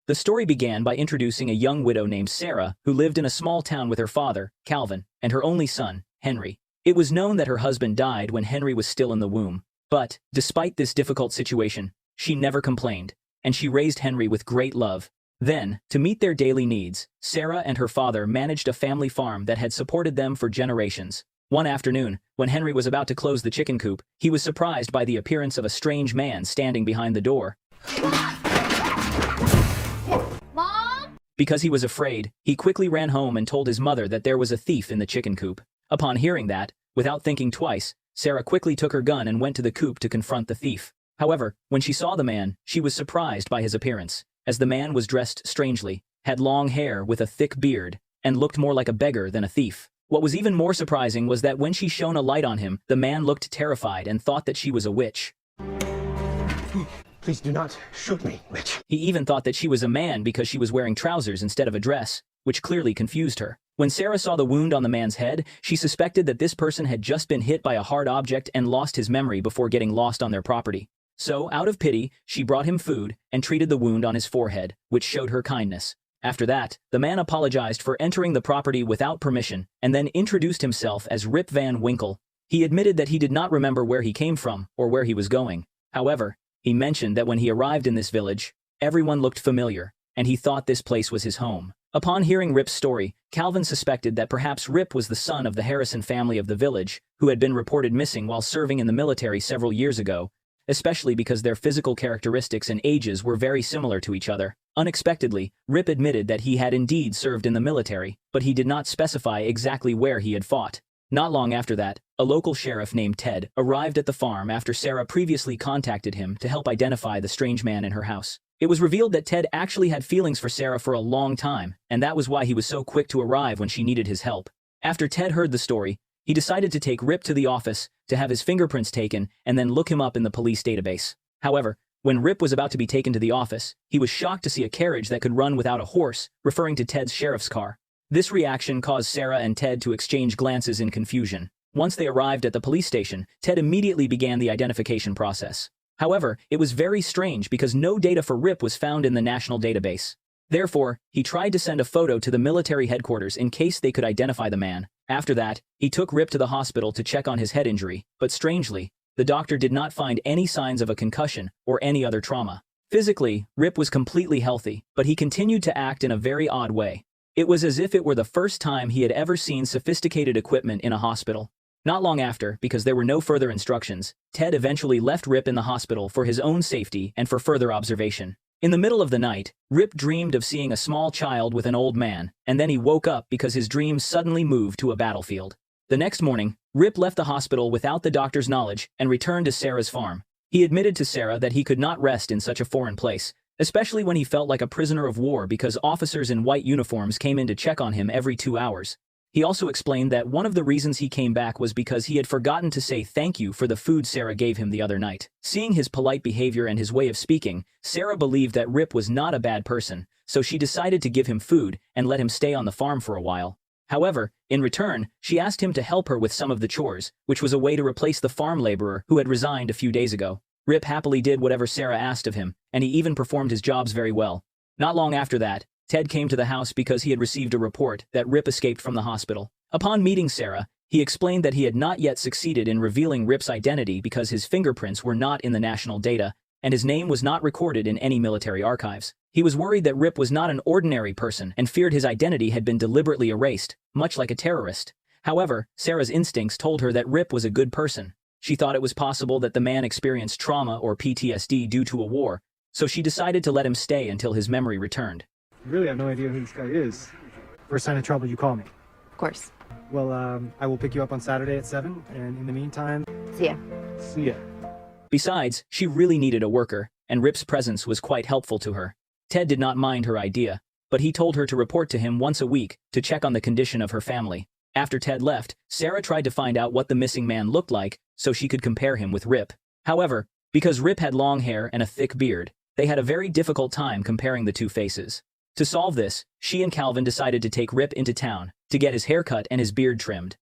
The story began by introducing a young widow named Sarah who lived in a small town with her father, Calvin, and her only son, Henry. It was known that her husband died when Henry was still in the womb. But, despite this difficult situation, she never complained, and she raised Henry with great love. Then, to meet their daily needs, Sarah and her father managed a family farm that had supported them for generations. One afternoon, when Henry was about to close the chicken coop, he was surprised by the appearance of a strange man standing behind the door. Mom? Because he was afraid, he quickly ran home and told his mother that there was a thief in the chicken coop. Upon hearing that, without thinking twice, Sarah quickly took her gun and went to the coop to confront the thief. However, when she saw the man, she was surprised by his appearance, as the man was dressed strangely, had long hair with a thick beard, and looked more like a beggar than a thief. What was even more surprising was that when she shone a light on him, the man looked terrified and thought that she was a witch. Please do not shoot me, witch. He even thought that she was a man because she was wearing trousers instead of a dress, which clearly confused her. When Sarah saw the wound on the man's head, she suspected that this person had just been hit by a hard object and lost his memory before getting lost on their property. So, out of pity, she brought him food and treated the wound on his forehead, which showed her kindness. After that, the man apologized for entering the property without permission and then introduced himself as Rip Van Winkle. He admitted that he did not remember where he came from or where he was going. However, he mentioned that when he arrived in this village, everyone looked familiar, and he thought this place was his home. Upon hearing Rip's story, Calvin suspected that perhaps Rip was the son of the Harrison family of the village, who had been reported missing while serving in the military several years ago, especially because their physical characteristics and ages were very similar to each other. Unexpectedly, Rip admitted that he had indeed served in the military, but he did not specify exactly where he had fought. Not long after that, a local sheriff named Ted arrived at the farm after Sarah previously contacted him to help identify the strange man in her house. It was revealed that Ted actually had feelings for Sarah for a long time, and that was why he was so quick to arrive when she needed his help. After Ted heard the story, he decided to take Rip to the office to have his fingerprints taken and then look him up in the police database. However, when Rip was about to be taken to the office, he was shocked to see a carriage that could run without a horse, referring to Ted's sheriff's car. This reaction caused Sarah and Ted to exchange glances in confusion. Once they arrived at the police station, Ted immediately began the identification process. However, it was very strange because no data for Rip was found in the national database. Therefore, he tried to send a photo to the military headquarters in case they could identify the man. After that, he took Rip to the hospital to check on his head injury, but strangely, the doctor did not find any signs of a concussion or any other trauma. Physically, Rip was completely healthy, but he continued to act in a very odd way. It was as if it were the first time he had ever seen sophisticated equipment in a hospital. Not long after, because there were no further instructions, Ted eventually left Rip in the hospital for his own safety and for further observation. In the middle of the night, Rip dreamed of seeing a small child with an old man, and then he woke up because his dream suddenly moved to a battlefield. The next morning, Rip left the hospital without the doctor's knowledge and returned to Sarah's farm. He admitted to Sarah that he could not rest in such a foreign place, especially when he felt like a prisoner of war because officers in white uniforms came in to check on him every 2 hours. He also explained that one of the reasons he came back was because he had forgotten to say thank you for the food Sarah gave him the other night. Seeing his polite behavior and his way of speaking, Sarah believed that Rip was not a bad person, so she decided to give him food and let him stay on the farm for a while. However, in return, she asked him to help her with some of the chores, which was a way to replace the farm laborer who had resigned a few days ago. Rip happily did whatever Sarah asked of him, and he even performed his jobs very well. Not long after that, Ted came to the house because he had received a report that Rip escaped from the hospital. Upon meeting Sarah, he explained that he had not yet succeeded in revealing Rip's identity because his fingerprints were not in the national data, and his name was not recorded in any military archives. He was worried that Rip was not an ordinary person and feared his identity had been deliberately erased, much like a terrorist. However, Sarah's instincts told her that Rip was a good person. She thought it was possible that the man experienced trauma or PTSD due to a war, so she decided to let him stay until his memory returned. I really have no idea who this guy is. First sign of trouble, you call me. Of course. Well, I will pick you up on Saturday at 7, and in the meantime... See ya. See ya. Besides, she really needed a worker, and Rip's presence was quite helpful to her. Ted did not mind her idea, but he told her to report to him once a week to check on the condition of her family. After Ted left, Sarah tried to find out what the missing man looked like so she could compare him with Rip. However, because Rip had long hair and a thick beard, they had a very difficult time comparing the two faces. To solve this, she and Calvin decided to take Rip into town to get his hair cut and his beard trimmed.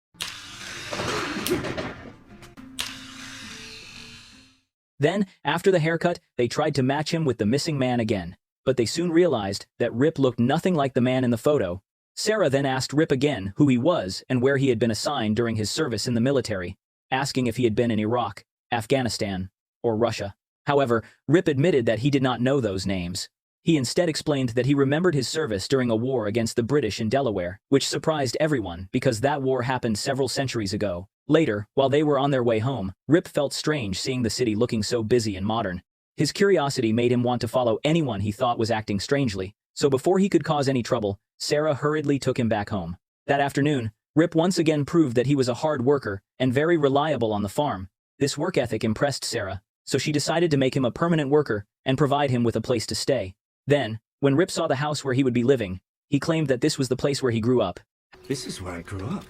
Then, after the haircut, they tried to match him with the missing man again. but they soon realized that Rip looked nothing like the man in the photo. Sarah then asked Rip again who he was and where he had been assigned during his service in the military, asking if he had been in Iraq, Afghanistan, or Russia. However, Rip admitted that he did not know those names. He instead explained that he remembered his service during a war against the British in Delaware, which surprised everyone because that war happened several centuries ago. Later, while they were on their way home, Rip felt strange seeing the city looking so busy and modern. His curiosity made him want to follow anyone he thought was acting strangely, so before he could cause any trouble, Sarah hurriedly took him back home. That afternoon, Rip once again proved that he was a hard worker and very reliable on the farm. This work ethic impressed Sarah, so she decided to make him a permanent worker and provide him with a place to stay. Then, when Rip saw the house where he would be living, he claimed that this was the place where he grew up. This is where I grew up.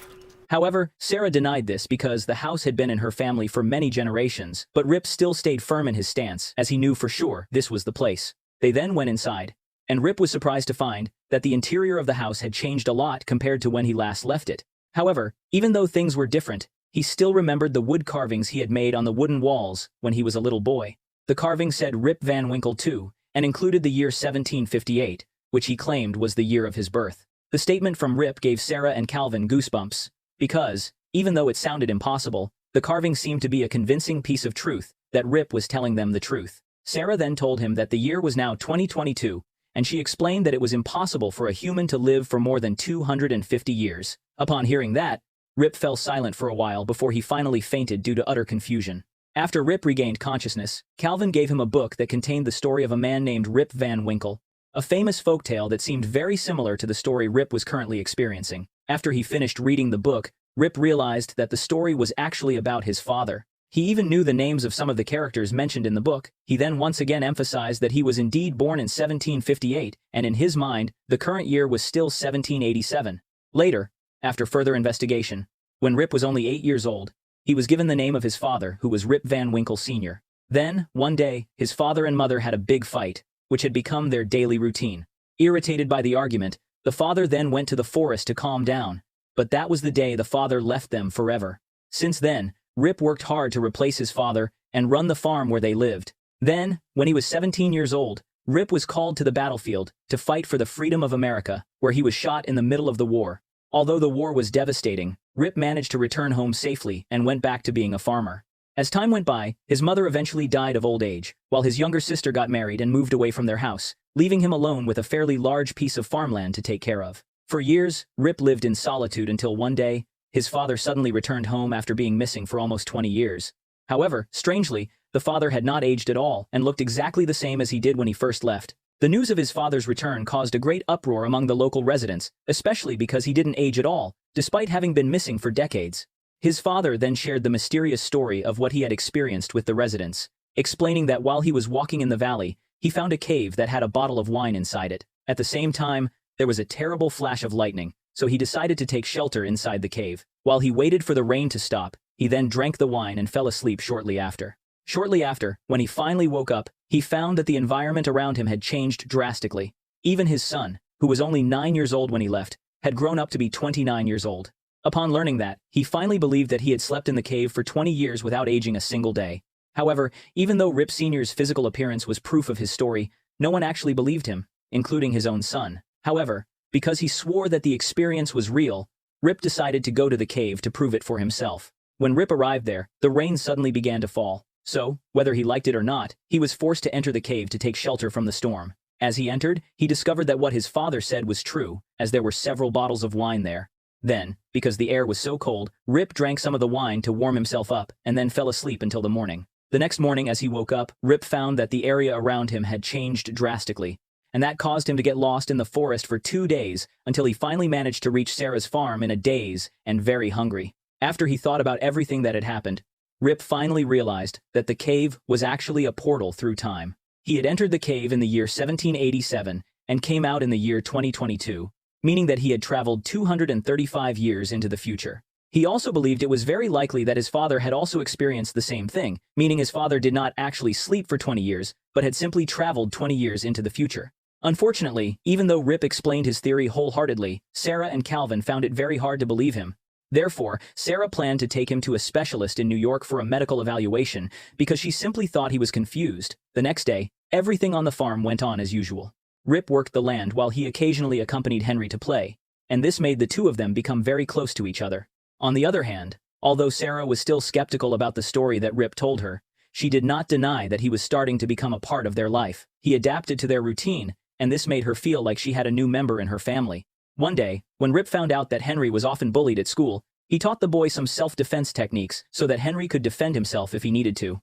However, Sarah denied this because the house had been in her family for many generations, but Rip still stayed firm in his stance, as he knew for sure this was the place. They then went inside, and Rip was surprised to find that the interior of the house had changed a lot compared to when he last left it. However, even though things were different, he still remembered the wood carvings he had made on the wooden walls when he was a little boy. The carving said Rip Van Winkle too, and included the year 1758, which he claimed was the year of his birth. The statement from Rip gave Sarah and Calvin goosebumps, because, even though it sounded impossible, the carving seemed to be a convincing piece of truth that Rip was telling them the truth. Sarah then told him that the year was now 2022, and she explained that it was impossible for a human to live for more than 250 years. Upon hearing that, Rip fell silent for a while before he finally fainted due to utter confusion. After Rip regained consciousness, Calvin gave him a book that contained the story of a man named Rip Van Winkle, a famous folktale that seemed very similar to the story Rip was currently experiencing. After he finished reading the book, Rip realized that the story was actually about his father. He even knew the names of some of the characters mentioned in the book. He then once again emphasized that he was indeed born in 1758, and in his mind, the current year was still 1787. Later, after further investigation, when Rip was only 8 years old, he was given the name of his father, who was Rip Van Winkle Sr. Then, one day, his father and mother had a big fight, which had become their daily routine. Irritated by the argument, the father then went to the forest to calm down, but that was the day the father left them forever. Since then, Rip worked hard to replace his father and run the farm where they lived. Then, when he was 17 years old, Rip was called to the battlefield to fight for the freedom of America, where he was shot in the middle of the war. Although the war was devastating, Rip managed to return home safely and went back to being a farmer. As time went by, his mother eventually died of old age, while his younger sister got married and moved away from their house, leaving him alone with a fairly large piece of farmland to take care of. For years, Rip lived in solitude until one day, his father suddenly returned home after being missing for almost 20 years. However, strangely, the father had not aged at all and looked exactly the same as he did when he first left. The news of his father's return caused a great uproar among the local residents, especially because he didn't age at all, despite having been missing for decades. His father then shared the mysterious story of what he had experienced with the residents, explaining that while he was walking in the valley, he found a cave that had a bottle of wine inside it. At the same time, there was a terrible flash of lightning, so he decided to take shelter inside the cave. While he waited for the rain to stop, he then drank the wine and fell asleep shortly after. Shortly after, when he finally woke up, he found that the environment around him had changed drastically. Even his son, who was only 9 years old when he left, had grown up to be 29 years old. Upon learning that, he finally believed that he had slept in the cave for 20 years without aging a single day. However, even though Rip Sr.'s physical appearance was proof of his story, no one actually believed him, including his own son. However, because he swore that the experience was real, Rip decided to go to the cave to prove it for himself. When Rip arrived there, the rain suddenly began to fall. So, whether he liked it or not, he was forced to enter the cave to take shelter from the storm. As he entered, he discovered that what his father said was true, as there were several bottles of wine there. Then, because the air was so cold, Rip drank some of the wine to warm himself up, and then fell asleep until the morning. The next morning, as he woke up, Rip found that the area around him had changed drastically, and that caused him to get lost in the forest for 2 days until he finally managed to reach Sarah's farm in a daze and very hungry. After he thought about everything that had happened, Rip finally realized that the cave was actually a portal through time. He had entered the cave in the year 1787 and came out in the year 2022, meaning that he had traveled 235 years into the future. He also believed it was very likely that his father had also experienced the same thing, meaning his father did not actually sleep for 20 years, but had simply traveled 20 years into the future. Unfortunately, even though Rip explained his theory wholeheartedly, Sarah and Calvin found it very hard to believe him. Therefore, Sarah planned to take him to a specialist in New York for a medical evaluation because she simply thought he was confused. The next day, everything on the farm went on as usual. Rip worked the land while he occasionally accompanied Henry to play, and this made the two of them become very close to each other. On the other hand, although Sarah was still skeptical about the story that Rip told her, she did not deny that he was starting to become a part of their life. He adapted to their routine, and this made her feel like she had a new member in her family. One day, when Rip found out that Henry was often bullied at school, he taught the boy some self-defense techniques so that Henry could defend himself if he needed to.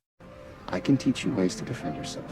I can teach you ways to defend yourself.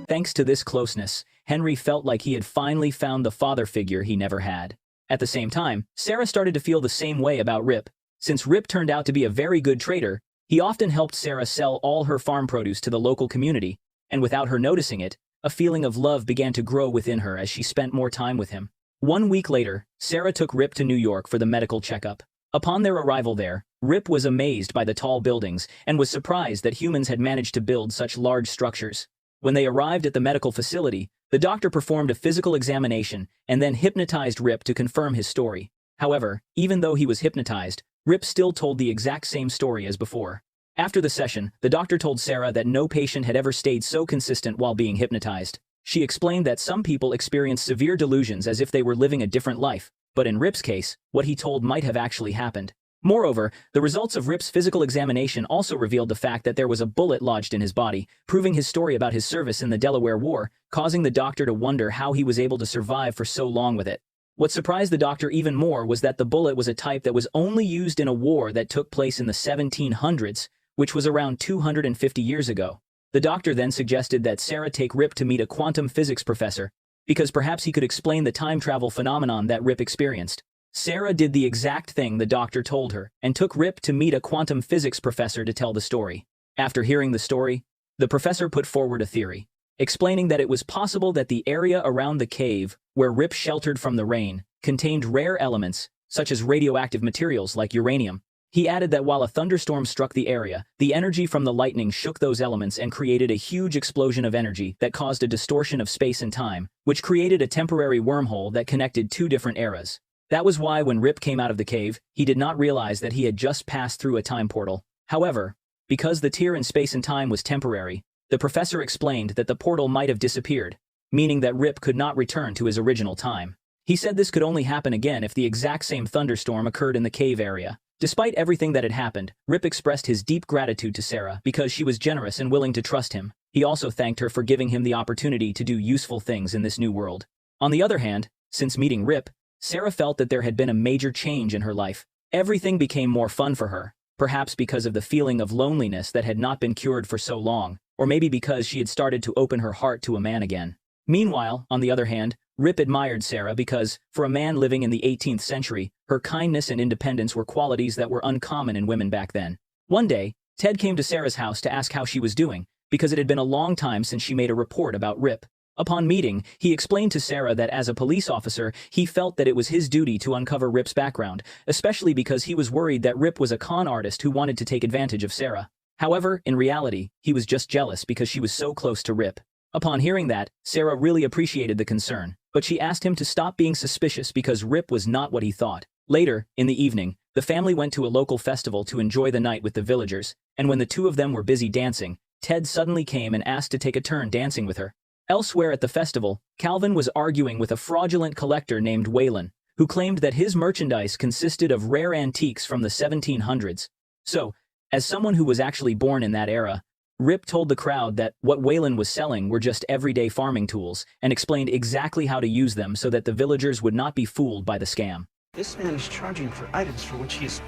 Thanks to this closeness, Henry felt like he had finally found the father figure he never had. At the same time, Sarah started to feel the same way about Rip. Since Rip turned out to be a very good trader, he often helped Sarah sell all her farm produce to the local community, and without her noticing it, a feeling of love began to grow within her as she spent more time with him. 1 week later, Sarah took Rip to New York for the medical checkup. Upon their arrival there, Rip was amazed by the tall buildings and was surprised that humans had managed to build such large structures. When they arrived at the medical facility, the doctor performed a physical examination and then hypnotized Rip to confirm his story. However, even though he was hypnotized, Rip still told the exact same story as before. After the session, the doctor told Sarah that no patient had ever stayed so consistent while being hypnotized. She explained that some people experience severe delusions as if they were living a different life, but in Rip's case, what he told might have actually happened. Moreover, the results of Rip's physical examination also revealed the fact that there was a bullet lodged in his body, proving his story about his service in the Delaware War, causing the doctor to wonder how he was able to survive for so long with it. What surprised the doctor even more was that the bullet was a type that was only used in a war that took place in the 1700s, which was around 250 years ago. The doctor then suggested that Sarah take Rip to meet a quantum physics professor, because perhaps he could explain the time travel phenomenon that Rip experienced. Sarah did the exact thing the doctor told her, and took Rip to meet a quantum physics professor to tell the story. After hearing the story, the professor put forward a theory, explaining that it was possible that the area around the cave, where Rip sheltered from the rain, contained rare elements, such as radioactive materials like uranium. He added that while a thunderstorm struck the area, the energy from the lightning shook those elements and created a huge explosion of energy that caused a distortion of space and time, which created a temporary wormhole that connected two different eras. That was why when Rip came out of the cave, he did not realize that he had just passed through a time portal. However, because the tear in space and time was temporary, the professor explained that the portal might have disappeared, meaning that Rip could not return to his original time. He said this could only happen again if the exact same thunderstorm occurred in the cave area. Despite everything that had happened, Rip expressed his deep gratitude to Sarah because she was generous and willing to trust him. He also thanked her for giving him the opportunity to do useful things in this new world. On the other hand, since meeting Rip, Sarah felt that there had been a major change in her life. Everything became more fun for her, perhaps because of the feeling of loneliness that had not been cured for so long, or maybe because she had started to open her heart to a man again. Meanwhile, on the other hand, Rip admired Sarah because, for a man living in the 18th century, her kindness and independence were qualities that were uncommon in women back then. One day, Ted came to Sarah's house to ask how she was doing, because it had been a long time since she made a report about Rip. Upon meeting, he explained to Sarah that as a police officer, he felt that it was his duty to uncover Rip's background, especially because he was worried that Rip was a con artist who wanted to take advantage of Sarah. However, in reality, he was just jealous because she was so close to Rip. Upon hearing that, Sarah really appreciated the concern, but she asked him to stop being suspicious because Rip was not what he thought. Later, in the evening, the family went to a local festival to enjoy the night with the villagers, and when the two of them were busy dancing, Ted suddenly came and asked to take a turn dancing with her. Elsewhere at the festival, Calvin was arguing with a fraudulent collector named Waylon, who claimed that his merchandise consisted of rare antiques from the 1700s. So, as someone who was actually born in that era, Rip told the crowd that what Waylon was selling were just everyday farming tools, and explained exactly how to use them so that the villagers would not be fooled by the scam. This man is charging for items for which he is...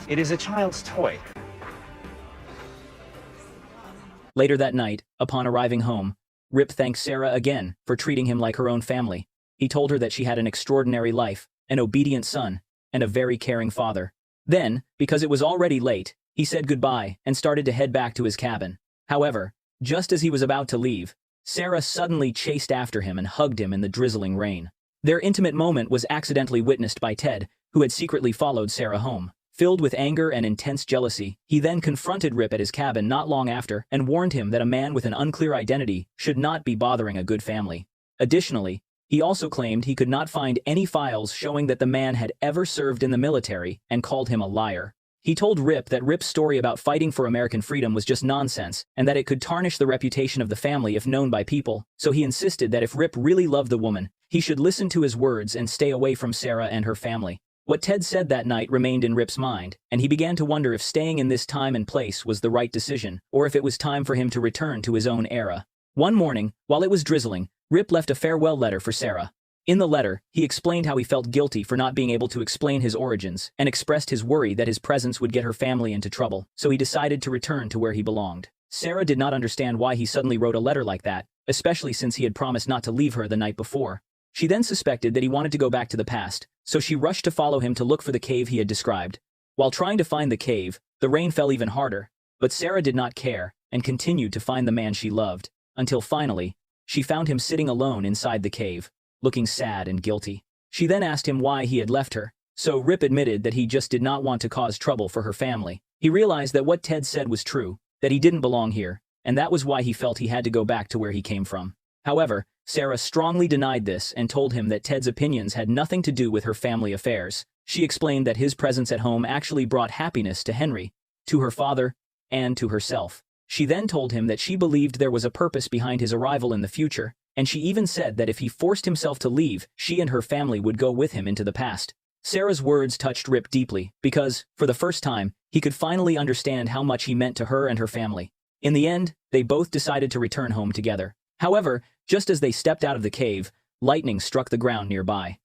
It is a child's toy. Later that night, upon arriving home, Rip thanked Sarah again for treating him like her own family. He told her that she had an extraordinary life, an obedient son, and a very caring father. Then, because it was already late, he said goodbye and started to head back to his cabin. However, just as he was about to leave, Sarah suddenly chased after him and hugged him in the drizzling rain. Their intimate moment was accidentally witnessed by Ted, who had secretly followed Sarah home. Filled with anger and intense jealousy, he then confronted Rip at his cabin not long after and warned him that a man with an unclear identity should not be bothering a good family. Additionally, he also claimed he could not find any files showing that the man had ever served in the military and called him a liar. He told Rip that Rip's story about fighting for American freedom was just nonsense, and that it could tarnish the reputation of the family if known by people, so he insisted that if Rip really loved the woman, he should listen to his words and stay away from Sarah and her family. What Ted said that night remained in Rip's mind, and he began to wonder if staying in this time and place was the right decision, or if it was time for him to return to his own era. One morning, while it was drizzling, Rip left a farewell letter for Sarah. In the letter, he explained how he felt guilty for not being able to explain his origins, and expressed his worry that his presence would get her family into trouble, so he decided to return to where he belonged. Sarah did not understand why he suddenly wrote a letter like that, especially since he had promised not to leave her the night before. She then suspected that he wanted to go back to the past, so she rushed to follow him to look for the cave he had described. While trying to find the cave, the rain fell even harder, but Sarah did not care, and continued to find the man she loved, until finally, she found him sitting alone inside the cave, looking sad and guilty. She then asked him why he had left her, so Rip admitted that he just did not want to cause trouble for her family. He realized that what Ted said was true, that he didn't belong here, and that was why he felt he had to go back to where he came from. However, Sarah strongly denied this and told him that Ted's opinions had nothing to do with her family affairs. She explained that his presence at home actually brought happiness to Henry, to her father, and to herself. She then told him that she believed there was a purpose behind his arrival in the future, and she even said that if he forced himself to leave, she and her family would go with him into the past. Sarah's words touched Rip deeply, because, for the first time, he could finally understand how much he meant to her and her family. In the end, they both decided to return home together. However, just as they stepped out of the cave, lightning struck the ground nearby.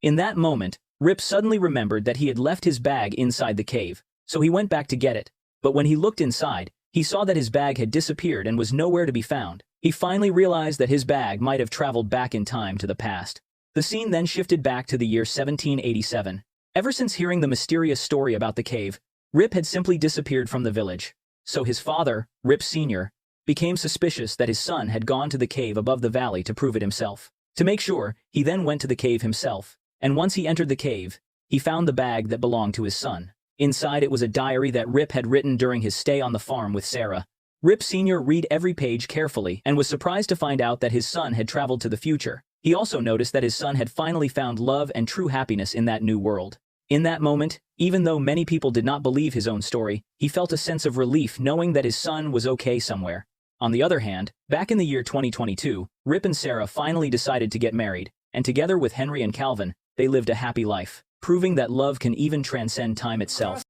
In that moment, Rip suddenly remembered that he had left his bag inside the cave, so he went back to get it. But when he looked inside, he saw that his bag had disappeared and was nowhere to be found. He finally realized that his bag might have traveled back in time to the past. The scene then shifted back to the year 1787. Ever since hearing the mysterious story about the cave, Rip had simply disappeared from the village. So his father, Rip Sr., became suspicious that his son had gone to the cave above the valley to prove it himself. To make sure, he then went to the cave himself, and once he entered the cave, he found the bag that belonged to his son. Inside it was a diary that Rip had written during his stay on the farm with Sarah. Rip Sr. read every page carefully and was surprised to find out that his son had traveled to the future. He also noticed that his son had finally found love and true happiness in that new world. In that moment, even though many people did not believe his own story, he felt a sense of relief knowing that his son was okay somewhere. On the other hand, back in the year 2022, Rip and Sarah finally decided to get married, and together with Henry and Calvin, they lived a happy life, proving that love can even transcend time itself.